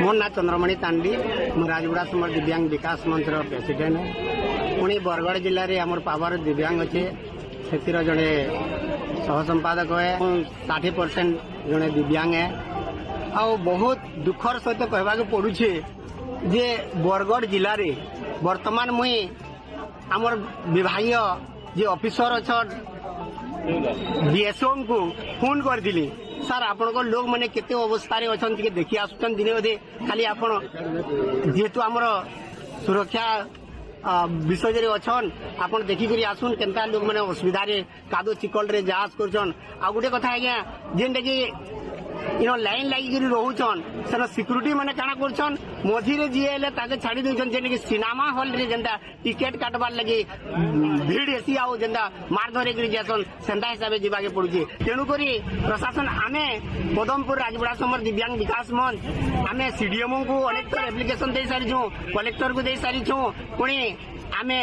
मो ना चंद्रमणि तांडी मु राजगुड़ा समर दिव्यांग विकास मंच प्रेसिडेंट है। पुणी बरगढ़ जिले में आम पावर दिव्यांग अच्छे से जड़े सह संपादक है 60% जड़े दिव्यांग है। आ बहुत दुखर सहित कहवाक पड़ुछे जे बरगढ़ जिले में वर्तमान मुई आमर विभागीय जे ऑफिसर अच्छा बीएसओ को फोन कर दिली सर आपण को लोग मैंने केते अवस्था रे अछन के देखि आसुचन दिने अधे खाली आपण जेहेतु आमर सुरक्षा विषय रे अछन आपण देखि करी आसुन केनता लोग मैंने असुविधा रे कादो चिकल रे जांच करछन। आ गुटे कथा आज्ञा जेनटा कि इनो लाइन लागिक रोचन से सिक्यूरीटी मैंने काना करछन मझी रे जी एले ताके छाड़ी देछन जेने कि सिनेमा हॉल रे जेंता टिकट काटबार लगी भीड़ एसी आउ जेंता मार धरे करी जासन सेंता हिसाब जीवा के पड़ुछे। तेणु करी प्रशासन आमे पदमपुर राजगुड़ा समर दिव्यांग विकास मंच आमे सीडीएमओ को अनेक एप्लिकेशन दे सारी छु कलेक्टर को दे सारी छु पुणी आमे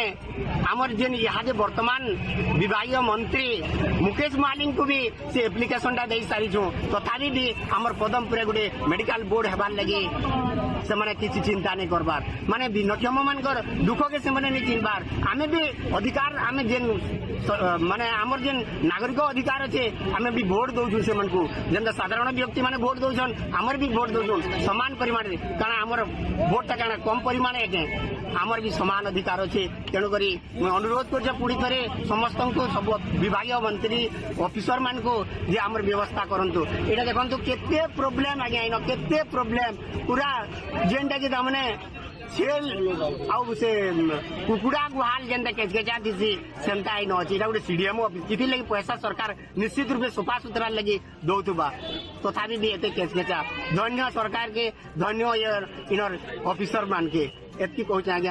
आमर जेन यहाँ वर्तमान विभागीय मंत्री मुकेश मालिक को भी से एप्लिकेशन टा दे सारी छु तथापि भी आमर पदमपुर गोटे मेडिकल बोर्ड हेबार लगी से माने किसी चिंता नहीं करबार माने भिन्नक्षम मानकर दुख के से माने नहीं चिंबार आमे भी अधिकार आमे जेन माने आमर जेन नागरिक अधिकार अच्छे आमे भी वोट दउछु से मानकू जेंता साधारण व्यक्ति माने वोट दउछन आमर भी वोट दउछन समान परिमाण रे कारण आमर वोट टा कारण कम परिमाण है आमर भी समान अधिकार अच्छे। तेणु करी मैं अनुरोध कर पुणी थे समस्त को सब विभागीय मंत्री ऑफिसर मान को जे आमर व्यवस्था करंतु एटा देखंतु केते प्रॉब्लम आगे आइनो केते प्रॉब्लम पूरा जेनटा कि तामने छेल आउ से कुकुड़ा गुहाल जेनता केचकेचा दिसी सेंता आइनो अछि एटा गोटे सीडीएमओ ऑफिस जिथि लगी पैसा सरकार निश्चित रूप से सफा सुतरा लगी दउथुबा तथापि भी एते केचकेचा धन्य सरकार के धन्य इनर ऑफिसर मान के एतकी कहूँ आज्ञा।